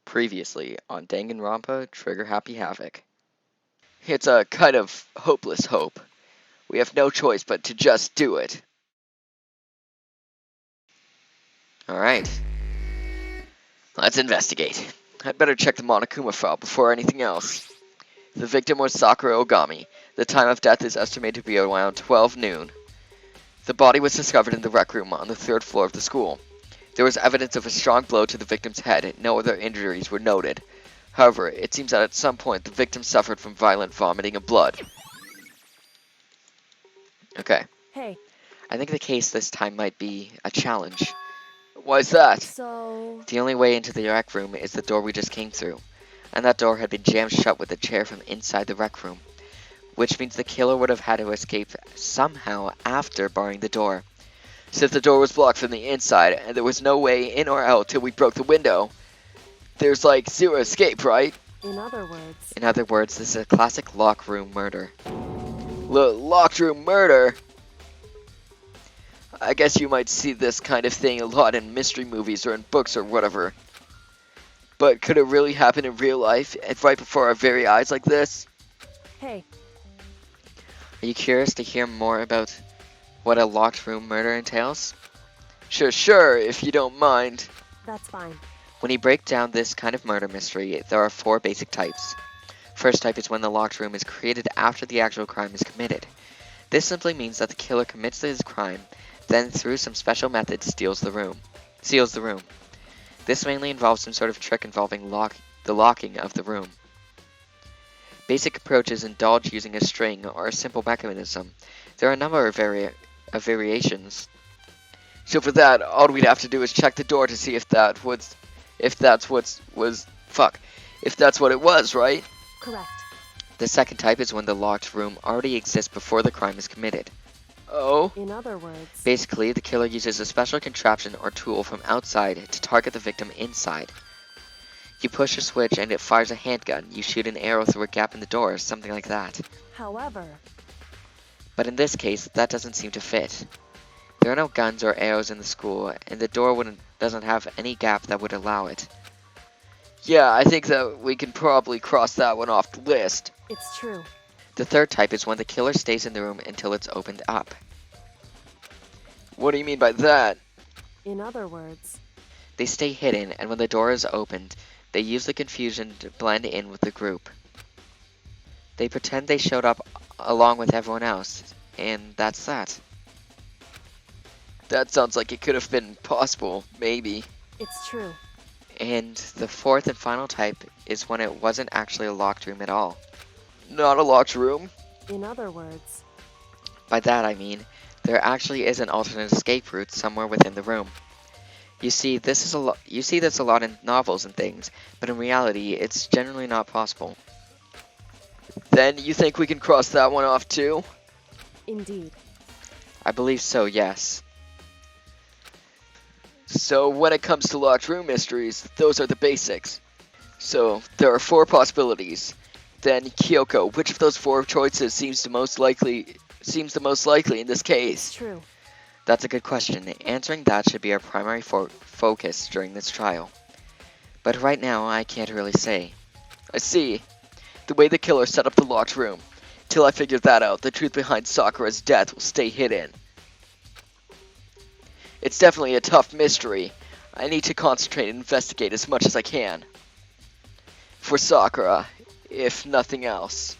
Previously on Danganronpa, Trigger Happy Havoc. It's a kind of hopeless hope. We have no choice but to just do it. Alright. Let's investigate. I'd better check the Monokuma file before anything else. The victim was Sakura Ogami. The time of death is estimated to be around 12 noon. The body was discovered in the rec room on the 3rd floor of the school. There was evidence of a strong blow to the victim's head. No other injuries were noted. However, it seems that at some point the victim suffered from violent vomiting of blood. Okay. Hey, I think the case this time might be a challenge. Why is that? so... The only way into the rec room is the door we just came through. And that door had been jammed shut with a chair from inside the rec room. Which means the killer would have had to escape somehow after barring the door. Since the door was blocked from the inside and there was no way in or out till we broke the window, there's like zero escape, right? In other words, this is a classic locked room murder. Locked room murder? I guess you might see this kind of thing a lot in mystery movies or in books or whatever. But could it really happen in real life, and right before our very eyes like this? Hey, Are you curious to hear more about what a locked room murder entails? Sure, if you don't mind. that's fine. When you break down this kind of murder mystery, there are 4 basic types. First type is when the locked room is created after the actual crime is committed. This simply means that the killer commits his crime, then through some special method seals the room. This mainly involves some sort of trick involving the locking of the room. Basic approaches indulge using a string or a simple mechanism. There are a number of variations. So for that, all we'd have to do is check the door to see if that's what it was, right? Correct. The second type is when the locked room already exists before the crime is committed. Oh? In other words... Basically, the killer uses a special contraption or tool from outside to target the victim inside. You push a switch and it fires a handgun. You shoot an arrow through a gap in the door, something like that. However... But in this case, that doesn't seem to fit. There are no guns or arrows in the school, and the door doesn't have any gap that would allow it. Yeah, I think that we can probably cross that one off the list. It's true. The third type is when the killer stays in the room until it's opened up. What do you mean by that? In other words... They stay hidden, and when the door is opened, they use the confusion to blend in with the group. They pretend they showed up along with everyone else, and that's that. That sounds like it could have been possible, maybe. It's true. And the fourth and final type is when it wasn't actually a locked room at all. Not a locked room? In other words... By that I mean, there actually is an alternate escape route somewhere within the room. You see this a lot in novels and things, but in reality, it's generally not possible. Then you think we can cross that one off too? Indeed. I believe so, yes. So when it comes to locked room mysteries, those are the basics. So there are 4 possibilities. Then Kyoko, which of those 4 choices seems the most likely in this case? It's true. That's a good question. Answering that should be our primary focus during this trial. But right now, I can't really say. I see. The way the killer set up the locked room. Till I figure that out, the truth behind Sakura's death will stay hidden. It's definitely a tough mystery. I need to concentrate and investigate as much as I can. For Sakura, if nothing else.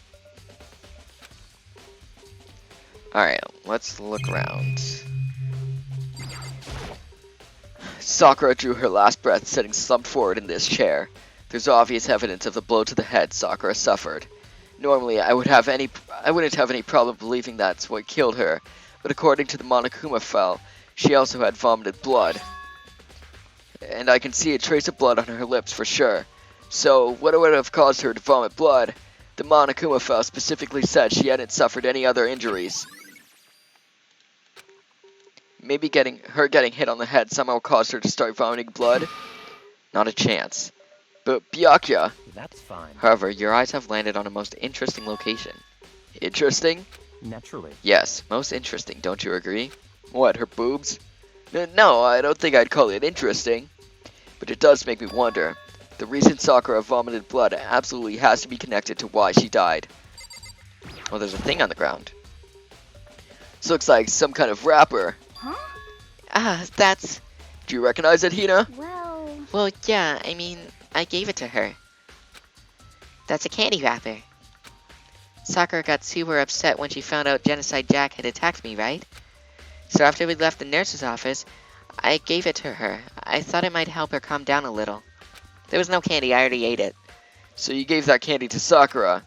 Alright, let's look around. Sakura drew her last breath, sitting slumped forward in this chair. There's obvious evidence of the blow to the head Sakura suffered. Normally, I wouldn't have any problem believing that's what killed her, but according to the Monokuma file, she also had vomited blood. And I can see a trace of blood on her lips for sure. So, what would have caused her to vomit blood? The Monokuma file specifically said she hadn't suffered any other injuries. Maybe getting hit on the head somehow caused her to start vomiting blood? Not a chance. But Byakuya. That's fine. However, your eyes have landed on a most interesting location. Interesting? Naturally. Yes, most interesting, don't you agree? What, her boobs? No, I don't think I'd call it interesting. But it does make me wonder. The reason Sakura vomited blood absolutely has to be connected to why she died. Oh, there's a thing on the ground. This looks like some kind of wrapper. Huh? Ah, that's... Do you recognize it, Hina? Well, Yeah, I mean, I gave it to her. That's a candy wrapper. Sakura got super upset when she found out Genocide Jack had attacked me, right? So after we left the nurse's office, I gave it to her. I thought it might help her calm down a little. There was no candy, I already ate it. So you gave that candy to Sakura?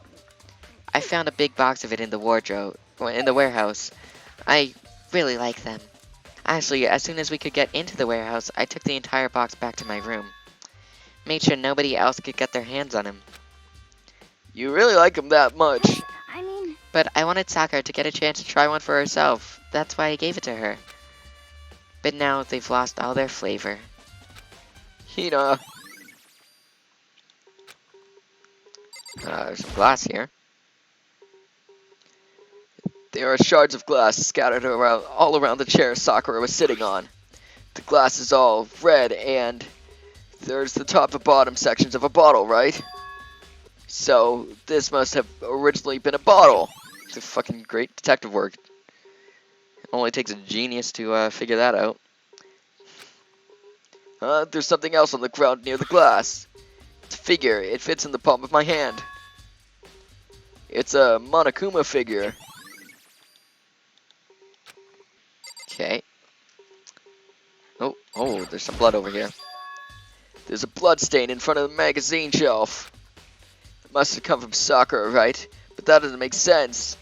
I found a big box of it in the wardrobe, in the warehouse. I really like them. Actually, as soon as we could get into the warehouse, I took the entire box back to my room. Made sure nobody else could get their hands on him. You really like him that much. I mean, But I wanted Sakura to get a chance to try one for herself. That's why I gave it to her. But now they've lost all their flavor. Hina. There's some glass here. There are shards of glass scattered around all around the chair Sakura was sitting on. The glass is all red, and there's the top and bottom sections of a bottle, right? So this must have originally been a bottle. It's a fucking great detective work. It only takes a genius to figure that out. There's something else on the ground near the glass. It's a figure. It fits in the palm of my hand. It's a Monokuma figure. Okay. Oh, there's some blood over here. There's a blood stain in front of the magazine shelf. It must have come from Sakura, right? But that doesn't make sense.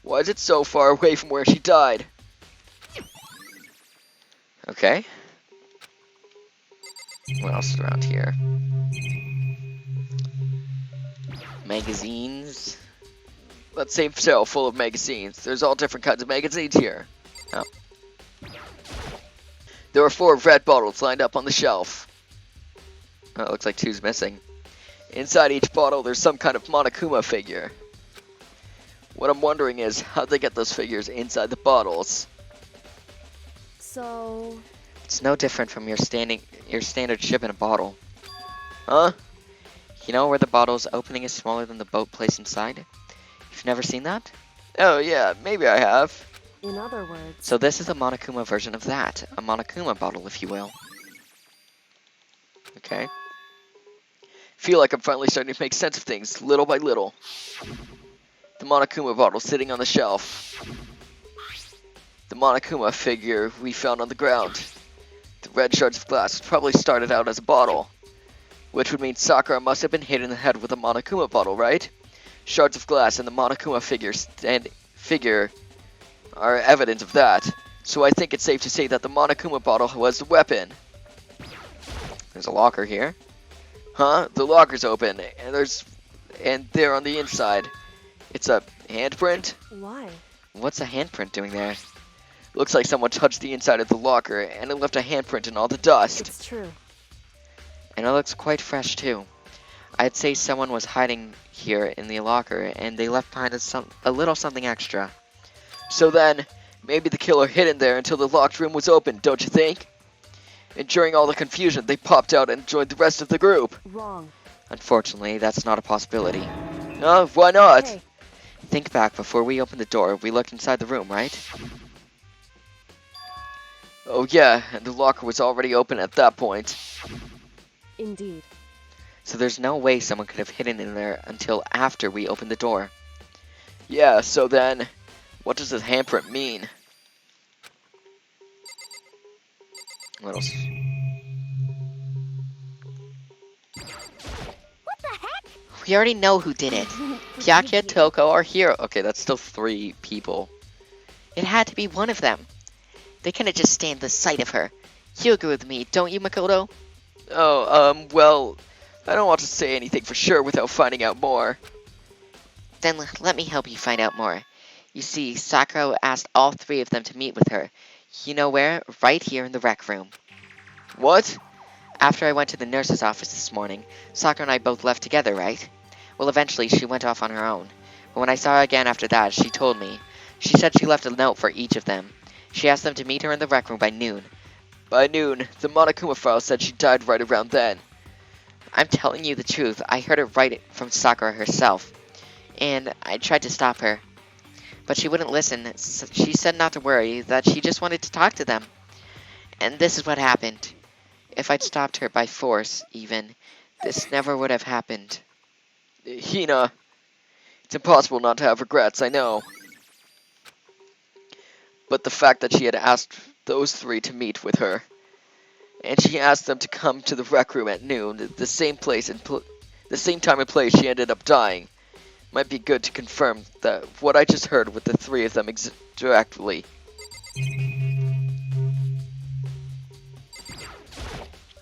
Why is it so far away from where she died? Okay. What else is around here? Magazines. That same shelf full of magazines. There's all different kinds of magazines here. Oh. There are 4 red bottles lined up on the shelf. Oh, it looks like 2's missing. Inside each bottle, there's some kind of Monokuma figure. What I'm wondering is, how'd they get those figures inside the bottles? So, It's no different from your standard ship in a bottle. Huh? You know where the bottle's opening is smaller than the boat placed inside? You've never seen that? Oh yeah, maybe I have. in other words, So this is a Monokuma version of that. A Monokuma bottle, if you will. Okay. Feel like I'm finally starting to make sense of things, little by little. The Monokuma bottle sitting on the shelf. The Monokuma figure we found on the ground. The red shards of glass probably started out as a bottle. Which would mean Sakura must have been hit in the head with a Monokuma bottle, right? Shards of glass and the Monokuma figure are evidence of that. So I think it's safe to say that the Monokuma bottle was the weapon. There's a locker here. Huh? The locker's open, and there on the inside, it's a handprint? why? What's a handprint doing there? Looks like someone touched the inside of the locker, and it left a handprint in all the dust. It's true. And it looks quite fresh too. I'd say someone was hiding here in the locker, and they left behind a little something extra. So then, maybe the killer hid in there until the locked room was open, don't you think? And during all the confusion, they popped out and joined the rest of the group. Wrong. Unfortunately, that's not a possibility. Why not? Hey, Think back, before we opened the door, we looked inside the room, right? Oh yeah, and the locker was already open at that point. indeed. So there's no way someone could have hidden in there until after we opened the door. Yeah, so then, what does this handprint mean? What else? what the heck? We already know who did it. Pyakia, Toko, or Hiro. Okay, that's still 3 people. It had to be one of them. They couldn't just stand the sight of her. You agree with me, don't you, Makoto? Oh, well, I don't want to say anything for sure without finding out more. Then let me help you find out more. You see, Sakura asked all 3 of them to meet with her. You know where? Right here in the rec room. What? After I went to the nurse's office this morning, Sakura and I both left together, right? Well, eventually she went off on her own. But when I saw her again after that, she told me. She said she left a note for each of them. She asked them to meet her in the rec room by noon. By noon, the Monokuma file said she died right around then. I'm telling you the truth. I heard it right from Sakura herself. And I tried to stop her. But she wouldn't listen. She said not to worry, that she just wanted to talk to them. And this is what happened. If I'd stopped her by force, even, this never would have happened. Hina, it's impossible not to have regrets, I know. But the fact that she had asked those three to meet with her, and she asked them to come to the rec room at noon, the same place and the same time and place she ended up dying, might be good to confirm that what I just heard with the three of them directly.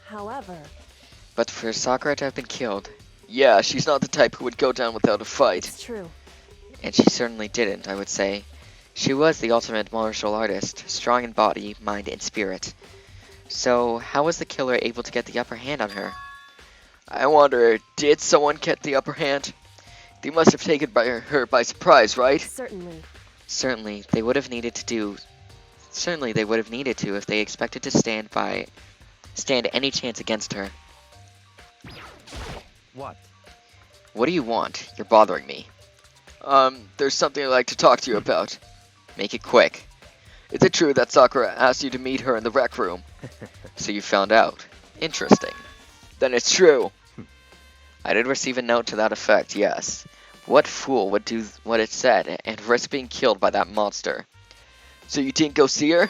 However, But for Sakura to have been killed, yeah, she's not the type who would go down without a fight. it's true. And she certainly didn't, I would say. She was the ultimate martial artist, strong in body, mind, and spirit. So, how was the killer able to get the upper hand on her? I wonder, did someone get the upper hand? They must have taken her by surprise, right? Certainly. Certainly, they would have needed to if they expected to stand any chance against her. What? What do you want? You're bothering me. There's something I'd like to talk to you about. Make it quick. Is it true that Sakura asked you to meet her in the rec room? So you found out. Interesting. Then it's true. I did receive a note to that effect, yes. What fool would do what it said and risk being killed by that monster? So you didn't go see her?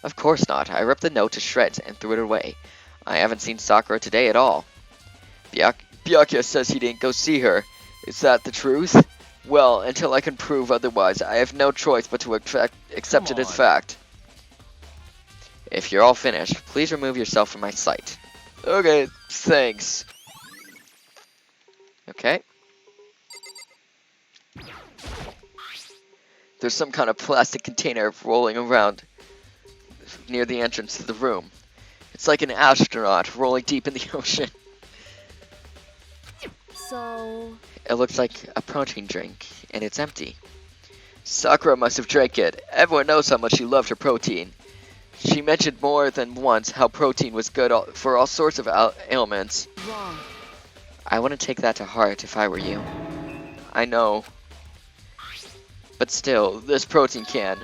Of course not. I ripped the note to shreds and threw it away. I haven't seen Sakura today at all. Byakuya says he didn't go see her. Is that the truth? Well, until I can prove otherwise, I have no choice but to accept it as fact. If you're all finished, please remove yourself from my sight. Okay, thanks. Okay. There's some kind of plastic container rolling around near the entrance to the room. It's like an astronaut rolling deep in the ocean. So, It looks like a protein drink, and it's empty. Sakura must have drank it. Everyone knows how much she loved her protein. She mentioned more than once how protein was good for all sorts of ailments. wrong. I wouldn't take that to heart if I were you. I know. But still, this protein can.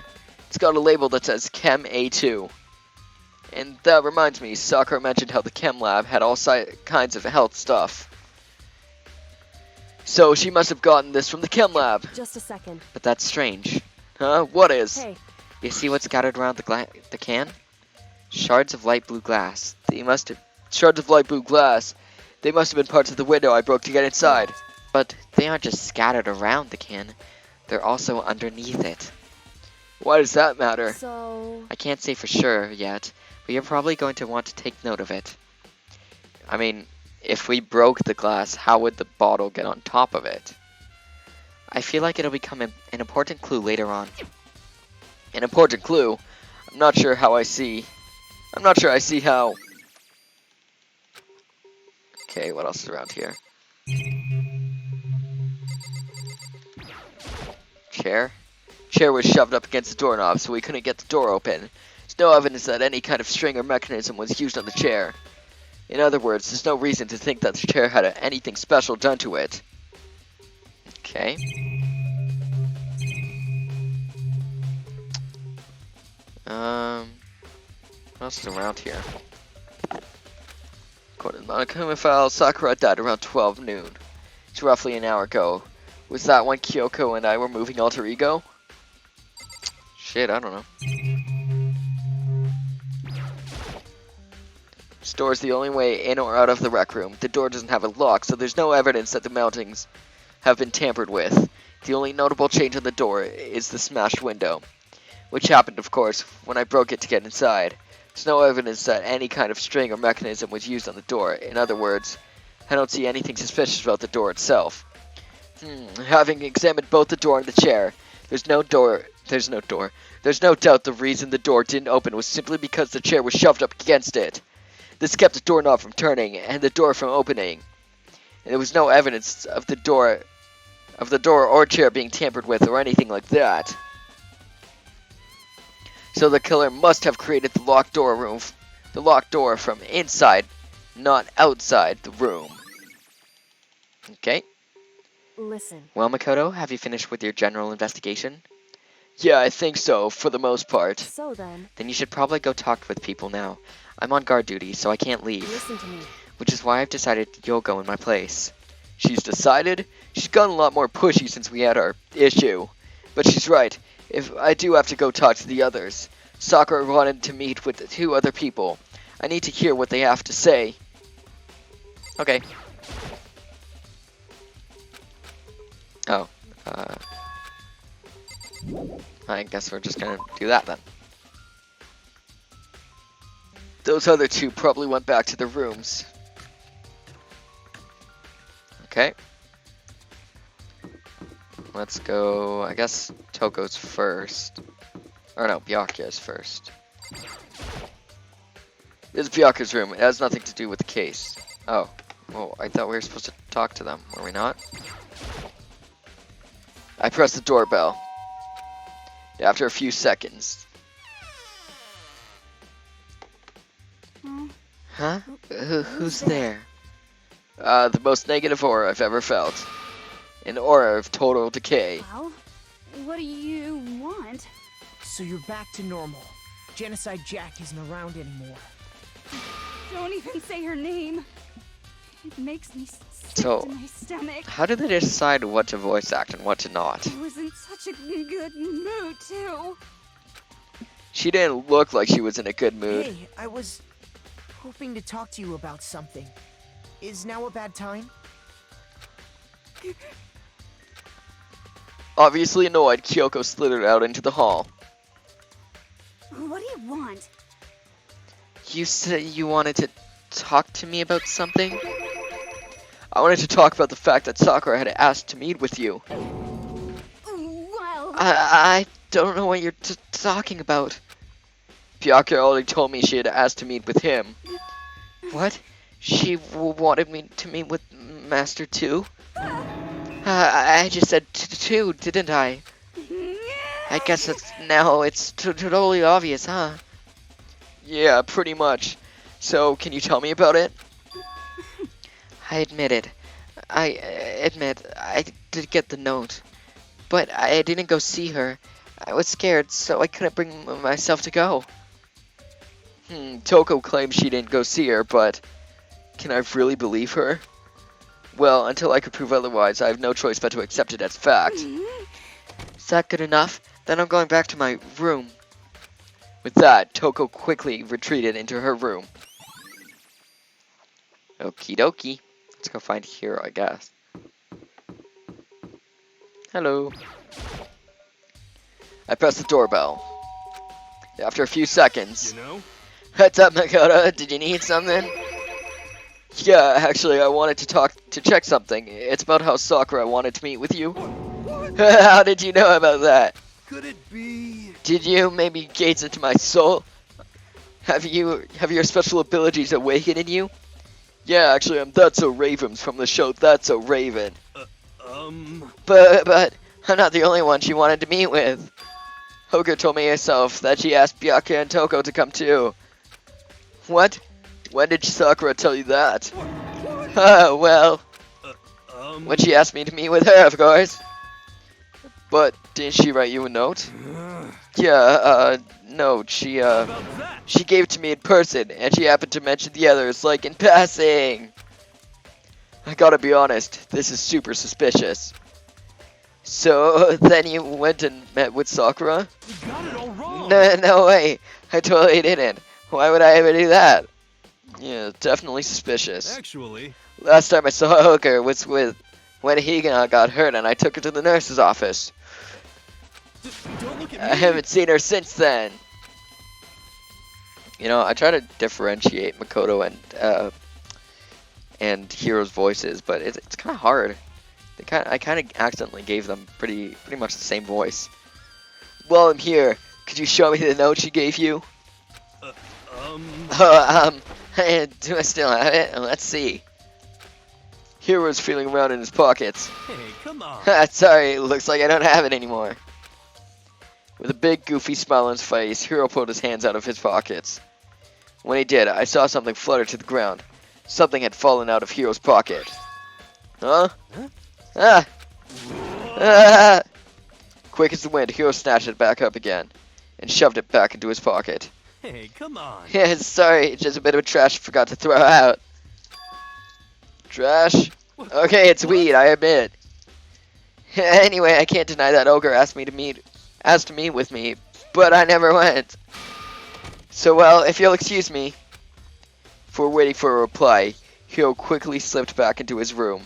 It's got a label that says Chem A2. And that reminds me, Sakura mentioned how the Chem Lab had all kinds of health stuff. So she must have gotten this from the Chem Lab. Just a second. But that's strange. Huh? What is? Hey, You see what's scattered around the can? Shards of light blue glass. Shards of light blue glass. They must have been parts of the window I broke to get inside. But they aren't just scattered around the can. They're also underneath it. Why does that matter? so... I can't say for sure yet, but you're probably going to want to take note of it. I mean, if we broke the glass, how would the bottle get on top of it? I feel like it'll become an important clue later on. An important clue? I'm not sure I see how. Okay, what else is around here? Chair? Chair was shoved up against the doorknob, so we couldn't get the door open. There's no evidence that any kind of string or mechanism was used on the chair. In other words, there's no reason to think that the chair had anything special done to it. Okay. What else is around here? According to the Monokuma file, Sakura died around 12 noon. It's roughly an hour ago. Was that when Kyoko and I were moving alter ego? Shit, I don't know. This door is the only way in or out of the rec room. The door doesn't have a lock, so there's no evidence that the mountings have been tampered with. The only notable change on the door is the smashed window, which happened, of course, when I broke it to get inside. There's no evidence that any kind of string or mechanism was used on the door. In other words, I don't see anything suspicious about the door itself. Having examined both the door and the chair, there's no doubt the reason the door didn't open was simply because the chair was shoved up against it. This kept the doorknob from turning and the door from opening. And there was no evidence of the door or chair being tampered with or anything like that. So the killer must have created the locked door from inside not outside the room. Okay. Listen. Well, Makoto, have you finished with your general investigation? Yeah, I think so, for the most part. So then, Then you should probably go talk with people now. I'm on guard duty, so I can't leave. listen to me. Which is why I've decided you'll go in my place. She's decided? She's gotten a lot more pushy since we had our issue. But she's right. If I do have to go talk to the others. Sakura wanted to meet with the 2 other people. I need to hear what they have to say. Okay. Oh. I guess we're just gonna do that then. Those other 2 probably went back to their rooms. Okay. Let's go, I guess Toko's first. Or no, Byakuya's first. This is Byakuya's room. It has nothing to do with the case. Oh. Well, I thought we were supposed to talk to them. Were we not? I press the doorbell. After a few seconds. Huh? Who's there? The most negative aura I've ever felt. An aura of total decay. Well, what do you want? So you're back to normal. Genocide Jack isn't around anymore. Don't even say her name. It makes me sick So, to my stomach. how did they decide what to voice act and what to not? I was in such a good mood, too. She didn't look like she was in a good mood. Hey, I was hoping to talk to you about something. Is now a bad time? Obviously annoyed, Kyoko slithered out into the hall. What do you want? You said you wanted to talk to me about something? I wanted to talk about the fact that Sakura had asked to meet with you. Well, I don't know what you're talking about. Byakuya already told me she had asked to meet with him. What? She wanted me to meet with Master 2? I just said 2, didn't I? I guess it's totally obvious, huh? Yeah, pretty much. So, can you tell me about it? I admit I did get the note. But I didn't go see her. I was scared, so I couldn't bring myself to go. Toko claims she didn't go see her, but can I really believe her? Well, until I could prove otherwise, I have no choice but to accept it as fact. Is that good enough? Then I'm going back to my room. With that, Toko quickly retreated into her room. Okie dokie. Let's go find Hiro, I guess. Hello. I pressed the doorbell. After a few seconds. You know? What's up, Makoto? Did you need something? Yeah, actually, I wanted to check something. It's about how Sakura wanted to meet with you. How did you know about that? Could it be? Did you maybe gaze into my soul? Have your special abilities awakened in you? Yeah, actually, I'm That's So Raven from the show That's So Raven. But I'm not the only one she wanted to meet with. Hoger told me herself that she asked Byakuya and Toko to come too. What? When did Sakura tell you that? Well, when she asked me to meet with her, of course. But didn't she write you a note? Yeah, no, she gave it to me in person, and she happened to mention the others, like, in passing. I gotta be honest, this is super suspicious. So, then you went and met with Sakura? You got it all wrong. No way, I totally didn't. Why would I ever do that? Yeah, definitely suspicious. Actually, Last time I saw Hoger was when Higina got hurt and I took her to the nurse's office. don't look at me. I haven't seen her since then. You know, I try to differentiate Makoto and Hiro's voices, but it's kind of hard. I kind of accidentally gave them pretty much the same voice. Well, I'm here. Could you show me the note she gave you? Do I still have it? Let's see. Hiro's feeling around in his pockets. Hey, come on. Sorry, looks like I don't have it anymore. With a big, goofy smile on his face, Hiro pulled his hands out of his pockets. When he did, I saw something flutter to the ground. Something had fallen out of Hiro's pocket. Huh? Huh? Ah! Ah! Quick as the wind, Hiro snatched it back up again and shoved it back into his pocket. Hey, come on. Yeah, sorry, just a bit of trash I forgot to throw out. Trash? Okay, it's weed, I admit. Anyway, I can't deny that ogre asked to meet with me, but I never went. So, well, if you'll excuse me. Before waiting for a reply, Hiro quickly slipped back into his room.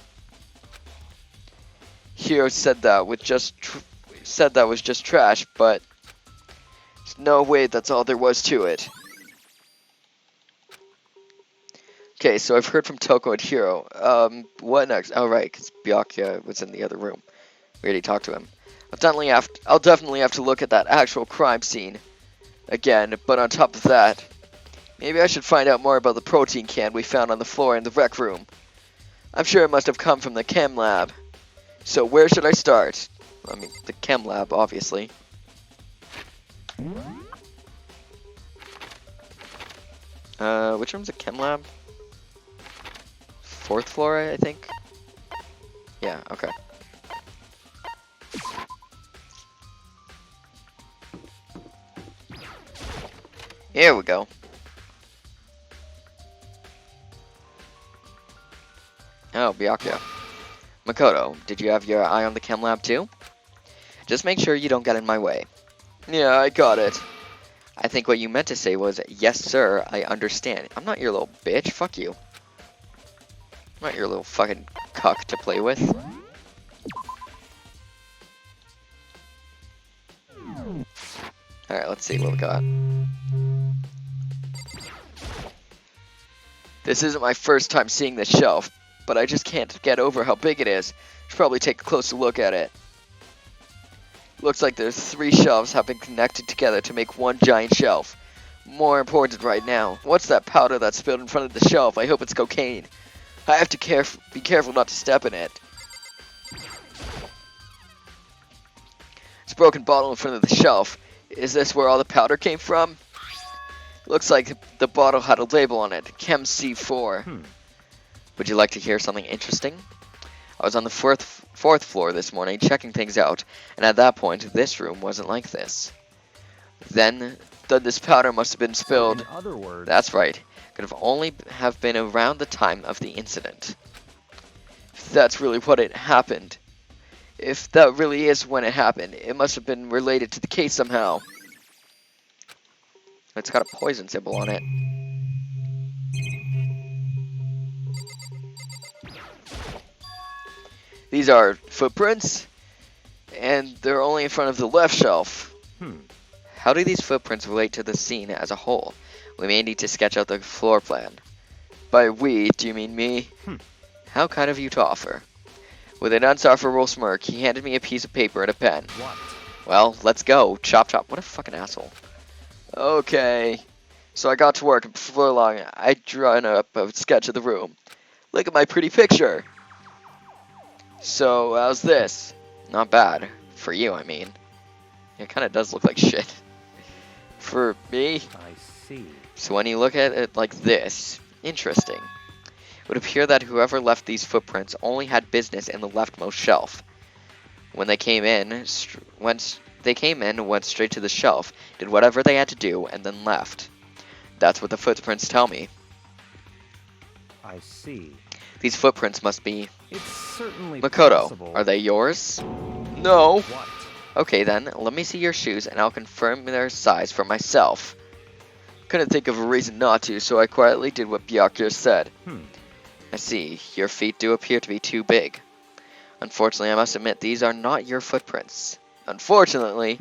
Hiro said that was just trash, but there's no way that's all there was to it. Okay, so I've heard from Toko and Hiro. What next? Oh, right, because Byakuya was in the other room. We already talked to him. I'll definitely have to look at that actual crime scene again, but on top of that, maybe I should find out more about the protein can we found on the floor in the rec room. I'm sure it must have come from the chem lab. So where should I start? I mean, the chem lab, obviously. Which room's the chem lab? 4th floor, I think? Yeah, okay. Here we go. Oh, Byakuya. Makoto, did you have your eye on the chem lab too? Just make sure you don't get in my way. Yeah, I got it. I think what you meant to say was, yes sir, I understand. I'm not your little bitch, fuck you. I'm not your little fucking cuck to play with. Alright, let's see what we got. This isn't my first time seeing this shelf, but I just can't get over how big it is. Should probably take a closer look at it. Looks like there's 3 shelves have been connected together to make one giant shelf. More important right now, what's that powder that's spilled in front of the shelf? I hope it's cocaine. I have to be careful not to step in it. It's a broken bottle in front of the shelf. Is this where all the powder came from? Looks like the bottle had a label on it, Chem C4. Would you like to hear something interesting? I was on the fourth floor this morning checking things out, and at that point, this room wasn't like this. Then this powder must have been spilled. In other words, That's right. Could have only have been around the time of the incident. If that's really what it happened. If that really is when it happened, it must have been related to the case somehow. It's got a poison symbol on it. These are footprints, and they're only in front of the left shelf. How do these footprints relate to the scene as a whole? We may need to sketch out the floor plan. By we, do you mean me? How kind of you to offer. With an unsufferable smirk, he handed me a piece of paper and a pen. what? Well, let's go. Chop chop. What a fucking asshole. Okay. So I got to work, and before long, I'd drawn up a sketch of the room. Look at my pretty picture. So, how's this? Not bad. For you, I mean. It kind of does look like shit. For me? I see. So when you look at it like this, interesting. It would appear that whoever left these footprints only had business in the leftmost shelf. When they came in, went straight to the shelf, did whatever they had to do, and then left. That's what the footprints tell me. I see. These footprints must be... It's certainly Makoto, possible. are they yours? No. What? Okay then, let me see your shoes and I'll confirm their size for myself. Couldn't think of a reason not to, so I quietly did what Byakuya said. I see, your feet do appear to be too big. Unfortunately, I must admit, these are not your footprints. Unfortunately.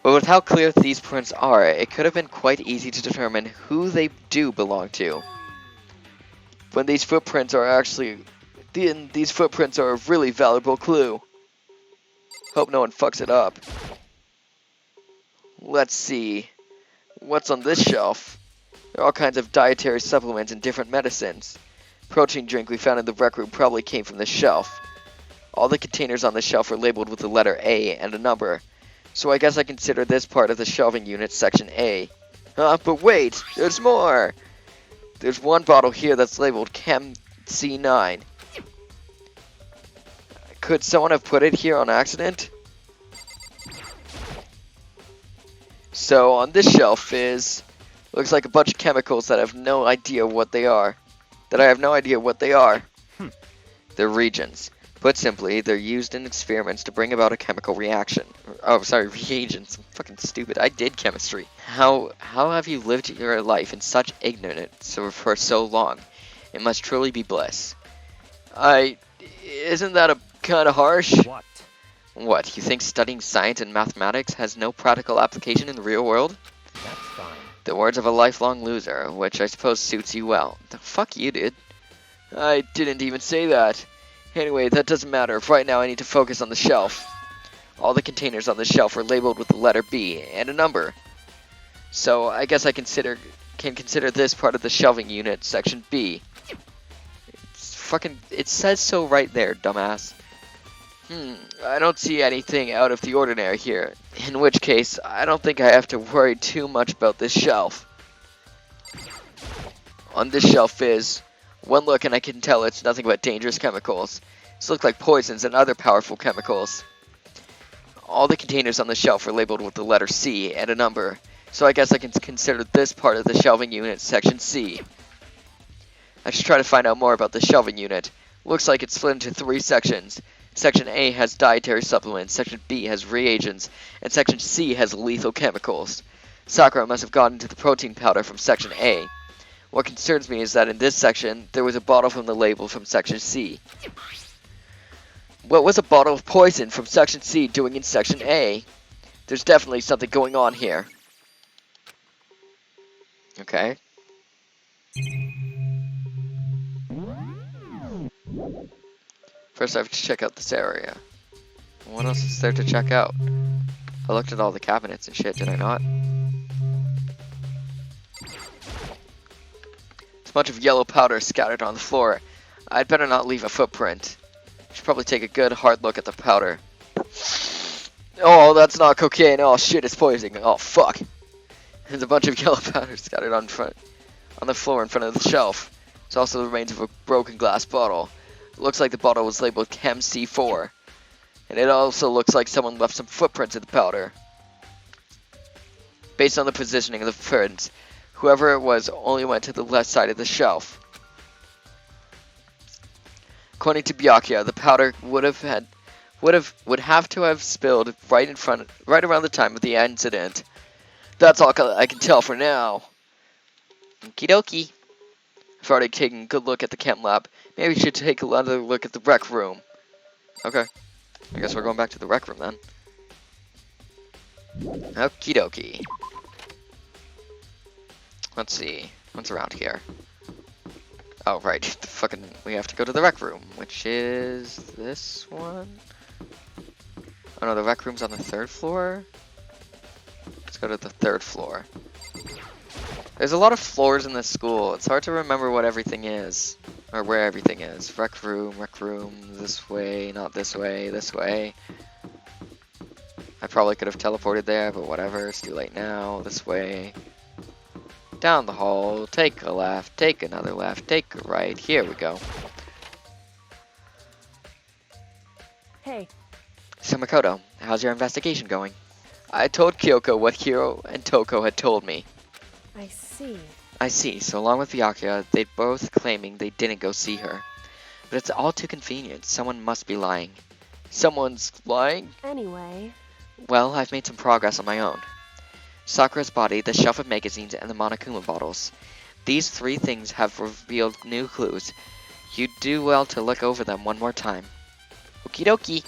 But with how clear these prints are, it could have been quite easy to determine who they do belong to. When these footprints are these footprints are a really valuable clue. Hope no one fucks it up. Let's see. What's on this shelf? There are all kinds of dietary supplements and different medicines. Protein drink we found in the rec room probably came from this shelf. All the containers on the shelf are labeled with the letter A and a number. So I guess I consider this part of the shelving unit section A. But wait, there's more! There's one bottle here that's labeled Chem C9. Could someone have put it here on accident? So on this shelf looks like a bunch of chemicals that I have no idea what they are. They're reagents. Put simply, they're used in experiments to bring about a chemical reaction. Oh, sorry, reagents. I'm fucking stupid. I did chemistry. How have you lived your life in such ignorance for so long? It must truly be bliss. Isn't that a kind of harsh? What? What, you think studying science and mathematics has no practical application in the real world? That's fine. The words of a lifelong loser, which I suppose suits you well. The fuck you did. I didn't even say that. Anyway, that doesn't matter. Right now I need to focus on the shelf. All the containers on the shelf are labeled with the letter B and a number. So I guess I can consider this part of the shelving unit, section B. It says so right there, dumbass. I don't see anything out of the ordinary here. In which case, I don't think I have to worry too much about this shelf. On this shelf is one look and I can tell it's nothing but dangerous chemicals. These look like poisons and other powerful chemicals. All the containers on the shelf are labeled with the letter C and a number, so I guess I can consider this part of the shelving unit section C. I should try to find out more about the shelving unit. Looks like it's split into 3 sections. Section A has dietary supplements, Section B has reagents, and Section C has lethal chemicals. Sakura must have gotten to the protein powder from Section A. What concerns me is that in this section, there was a bottle from the label from Section C. What was a bottle of poison from Section C doing in Section A? There's definitely something going on here. Okay. First I have to check out this area. What else is there to check out? I looked at all the cabinets and shit, did I not? A bunch of yellow powder scattered on the floor. I'd better not leave a footprint. Should probably take a good hard look at the powder. Oh, that's not cocaine. Oh shit, it's poisoning. Oh fuck. There's a bunch of yellow powder scattered on the floor in front of the shelf. There's also the remains of a broken glass bottle. It looks like the bottle was labeled Chem C4. And it also looks like someone left some footprints in the powder. Based on the positioning of the footprints, whoever it was only went to the left side of the shelf. According to Byakuya, the powder would have to have spilled right around the time of the incident. That's all I can tell for now. Okie dokie. I've already taken a good look at the chem lab. Maybe we should take another look at the rec room. Okay. I guess we're going back to the rec room then. Okie dokie. Let's see. What's around here? Oh, right. We have to go to the rec room, which is this one. Oh no, the rec room's on the 3rd floor. Let's go to the 3rd floor. There's a lot of floors in this school. It's hard to remember what everything is. Or where everything is. Rec room, this way, not this way, this way. I probably could have teleported there, but whatever, it's too late now. This way. Down the hall, take a left, take another left, take a right. Here we go. Hey, So Makoto, how's your investigation going? I told Kyoko what Hiro and Toko had told me. I see. I see, so along with Byakuya, they both claiming they didn't go see her. But it's all too convenient, someone must be lying. Someone's lying? Anyway, Well, I've made some progress on my own. Sakura's body, the shelf of magazines, and the Monokuma bottles. These 3 things have revealed new clues. You'd do well to look over them one more time. Okie dokie.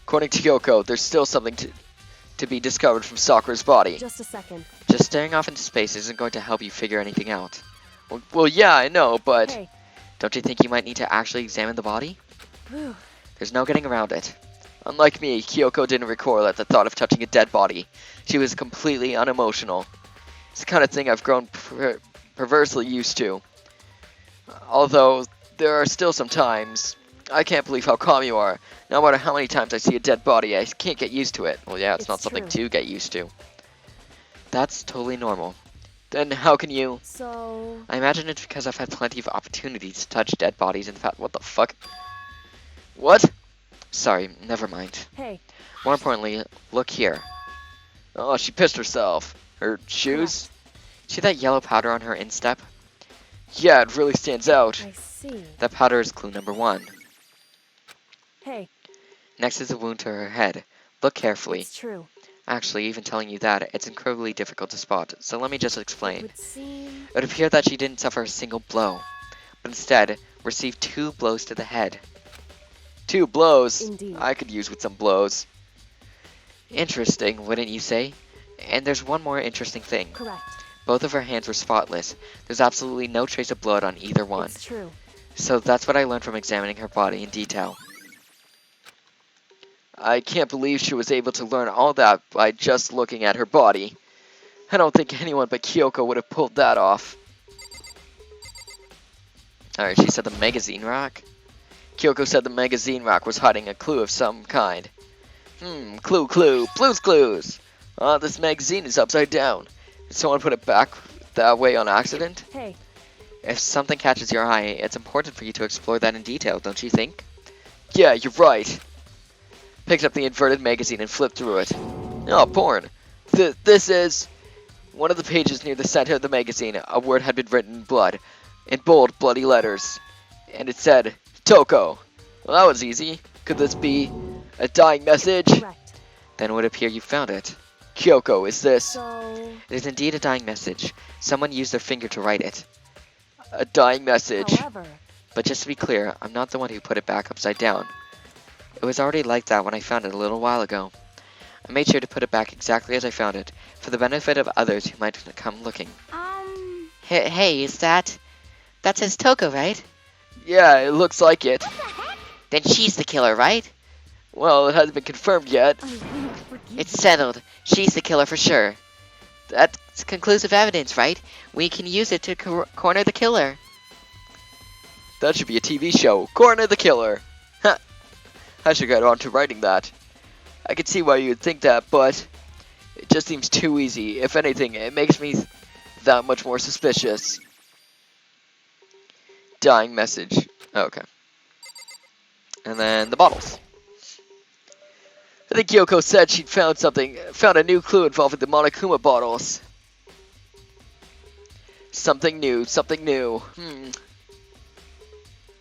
According to Kyoko, there's still something to be discovered from Sakura's body. just a second. Just staring off into space isn't going to help you figure anything out. Well, yeah, I know, but Hey, don't you think you might need to actually examine the body? whew. There's no getting around it. Unlike me, Kyoko didn't recoil at the thought of touching a dead body. She was completely unemotional. It's the kind of thing I've grown perversely used to. Although, there are still some times. I can't believe how calm you are. No matter how many times I see a dead body, I can't get used to it. Well, yeah, it's not something true. to get used to. That's totally normal. Then how can you? So, I imagine it's because I've had plenty of opportunities to touch dead bodies in the past. What the fuck? What? Sorry, never mind. hey, More importantly, look here. Oh, she pissed herself. Her shoes? See that yellow powder on her instep? Yeah, it really stands out. I see. That powder is clue number 1. Hey, Next is a wound to her head. Look carefully. it's true. Actually, even telling you that, it's incredibly difficult to spot, so let me just It explain. would seem... It would appear that she didn't suffer a single blow, but instead received 2 blows to the head. 2 blows? Indeed. I could use with some blows. Interesting, wouldn't you say? And there's one more interesting thing. Correct. Both of her hands were spotless. There's absolutely no trace of blood on either one. It's true. So that's what I learned from examining her body in detail. I can't believe she was able to learn all that by just looking at her body. I don't think anyone but Kyoko would have pulled that off. Alright, she said the magazine rack. Kyoko said the magazine rack was hiding a clue of some kind. Clue, Blue's Clues! This magazine is upside down. Did someone put it back that way on accident? Hey, If something catches your eye, it's important for you to explore that in detail, don't you think? Yeah, you're right. Picked up the inverted magazine and flipped through it. Oh, porn. This is... One of the pages near the center of the magazine, a word had been written in blood. In bold, bloody letters. And it said, Toko. Well, that was easy. Could this be a dying message? correct. Then it would appear you found it. Kyoko, is this... So, It is indeed a dying message. Someone used their finger to write it. A dying message. however, But just to be clear, I'm not the one who put it back upside down. It was already like that when I found it a little while ago. I made sure to put it back exactly as I found it, for the benefit of others who might come looking. Hey, is that... That says Toko, right? Yeah, it looks like it. Then she's the killer, right? Well, it hasn't been confirmed yet. I won't forgive It's settled. She's the killer for sure. That's conclusive evidence, right? We can use it to corner the killer. That should be a TV show. Corner the killer. Huh. I should get on to writing that. I can see why you'd think that, but it just seems too easy. If anything, it makes me that much more suspicious. Dying message. Okay. And then the bottles. I think Kyoko said she'd found a new clue involving the Monokuma bottles. Something new.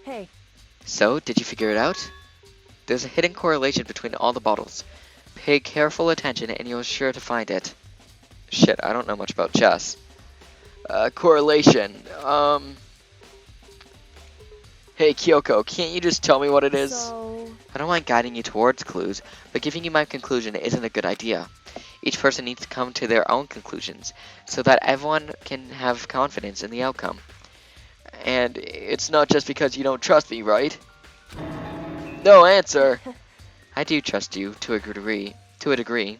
hey, So, did you figure it out? There's a hidden correlation between all the bottles. Pay careful attention and you're sure to find it. Shit, I don't know much about chess. Correlation. Hey Kyoko, can't you just tell me what it is? so, I don't mind guiding you towards clues, but giving you my conclusion isn't a good idea. Each person needs to come to their own conclusions, so that everyone can have confidence in the outcome. And it's not just because you don't trust me, right? No answer! I do trust you, to a degree.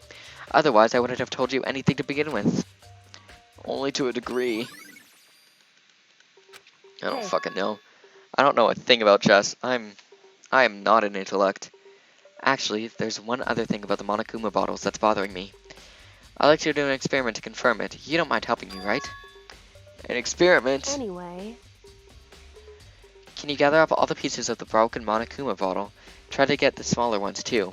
Otherwise, I wouldn't have told you anything to begin with. Only to a degree. I don't Hey. fucking know. I don't know a thing about chess. I am not an intellect. Actually, there's one other thing about the Monokuma bottles that's bothering me. I'd like to do an experiment to confirm it. You don't mind helping me, right? An experiment? anyway, Can you gather up all the pieces of the broken Monokuma bottle? Try to get the smaller ones, too.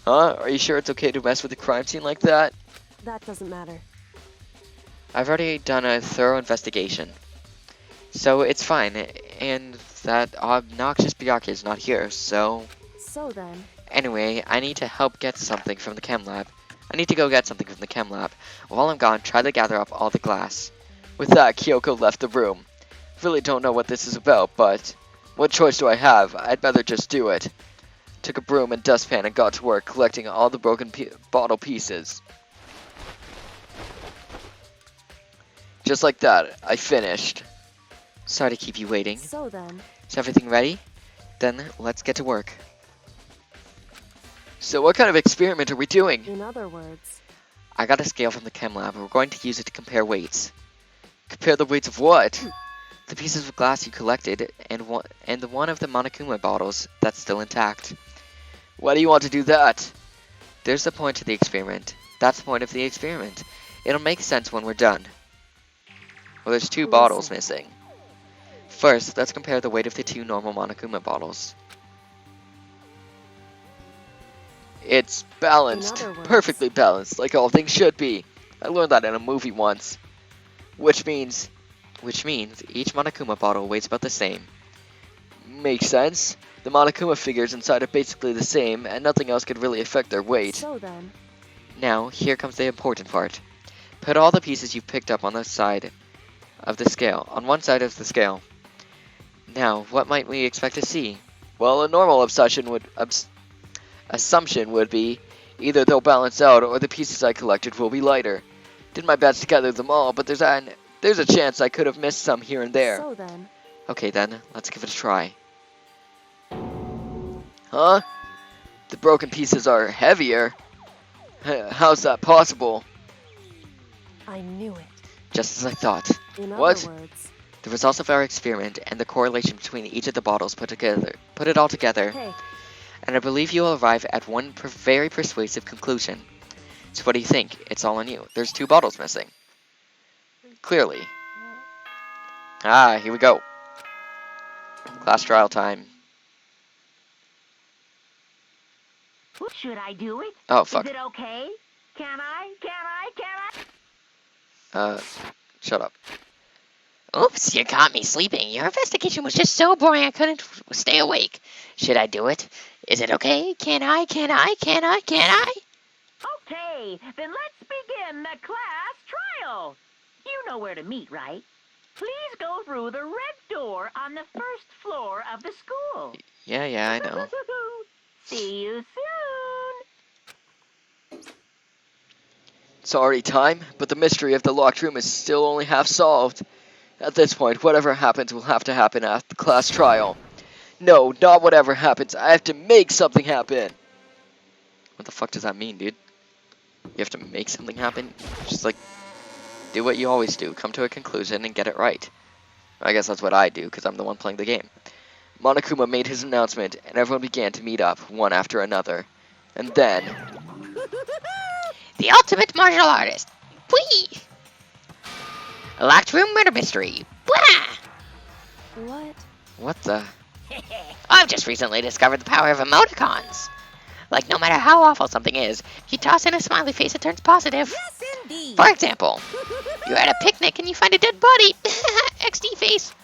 Huh? Are you sure it's okay to mess with the crime scene like that? that doesn't matter. I've already done a thorough investigation. So it's fine, and that obnoxious Byakuya is not here, so... So then, Anyway, I need to help get something from the chem lab. I need to go get something from the chem lab. While I'm gone, try to gather up all the glass. With that, Kyoko left the room. Really don't know what this is about, but... What choice do I have? I'd better just do it. Took a broom and dustpan and got to work collecting all the broken bottle pieces. Just like that, I finished. Sorry to keep you waiting. so then, Is everything ready? Then let's get to work. So what kind of experiment are we doing? in other words, I got a scale from the chem lab. We're going to use it to compare weights. Compare the weights of what? The pieces of glass you collected and the one of the Monokuma bottles that's still intact. Why do you want to do that? There's the point to the experiment. That's the point of the experiment. It'll make sense when we're done. Well, there's two bottles Listen. missing. First, let's compare the weight of the two normal Monokuma bottles. It's balanced, In other words- perfectly balanced, like all things should be. I learned that in a movie once. Which means each Monokuma bottle weighs about the same. Makes sense. The Monokuma figures inside are basically the same, and nothing else could really affect their weight. So then, Now, here comes the important part. Put all the pieces you've picked up on the side of the scale, on one side of the scale. Now, what might we expect to see? Well, a normal assumption would be either they'll balance out or the pieces I collected will be lighter. Did my best to gather them all, but there's a chance I could have missed some here and there. so then, Okay then, let's give it a try. Huh? The broken pieces are heavier? How's that possible? I knew it. Just as I thought. In What? other words, The results of our experiment and the correlation between each of the bottles put it all together, hey, and I believe you will arrive at one very persuasive conclusion. So what do you think? It's all on you. There's two bottles missing. Clearly. Ah, here we go. Class trial time. Should I do it? Oh, fuck. Is it okay? Can I? Shut up. Oops, you caught me sleeping. Your investigation was just so boring I couldn't stay awake. Should I do it? Is it okay? Can I? Okay, then let's begin the class trial. You know where to meet, right? Please go through the red door on the first floor of the school. Yeah, I know. See you soon. It's already time, but the mystery of the locked room is still only half solved. At this point, whatever happens will have to happen at the class trial. No, not whatever happens. I have to make something happen. What the fuck does that mean, dude? You have to make something happen? Just like, do what you always do. Come to a conclusion and get it right. I guess that's what I do, because I'm the one playing the game. Monokuma made his announcement, and everyone began to meet up, one after another. And then... The ultimate martial artist. Whee! Locked room murder mystery. Blah! what? What the... I've just recently discovered the power of emoticons. Like, no matter how awful something is, you toss in a smiley face that turns positive. Yes, indeed. For example, you're at a picnic and you find a dead body. XD face.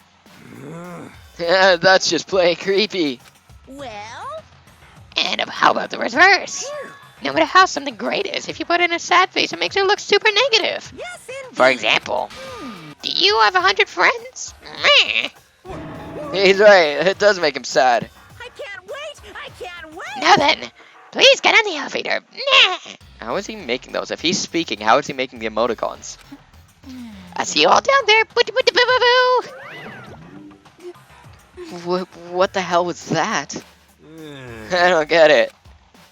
Yeah, that's just plain creepy. Well, And how about the reverse? No matter how something great is, if you put in a sad face, it makes it look super negative. yes, indeed. For example, do you have 100 friends? Meh. He's right, it does make him sad. I can't wait. Now then, please get on the elevator. Nah. How is he making those? If he's speaking, how is he making the emoticons? I'll see you all down there. Boo-boo-boo-boo-boo. What the hell was that? I don't get it.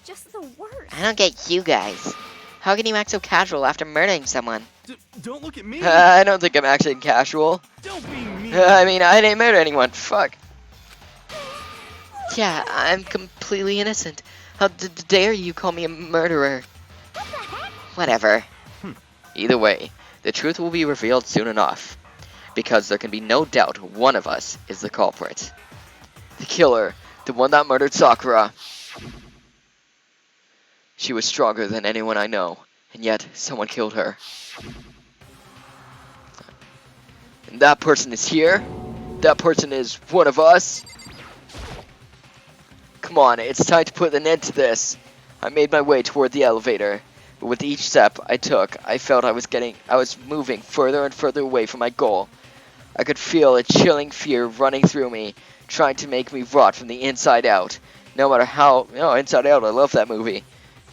Just the worst. I don't get you guys. How can you act so casual after murdering someone? Don't look at me. I don't think I'm acting casual. Don't be mean. I mean, I didn't murder anyone. Fuck. Yeah, I'm completely innocent. How dare you call me a murderer? Whatever. Either way, the truth will be revealed soon enough. Because there can be no doubt one of us is the culprit. The killer, the one that murdered Sakura. She was stronger than anyone I know, and yet someone killed her. And that person is here? That person is one of us? Come on, it's time to put an end to this. I made my way toward the elevator, but with each step I took, I felt I was moving further and further away from my goal. I could feel a chilling fear running through me, trying to make me rot from the inside out. No matter how... Oh, Inside Out, I love that movie.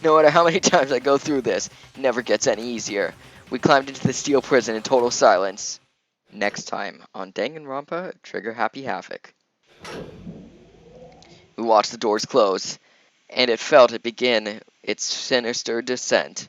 No matter how many times I go through this, it never gets any easier. We climbed into the steel prison in total silence. Next time on Danganronpa, Trigger Happy Havoc. We watched the doors close, and it felt it begin its sinister descent.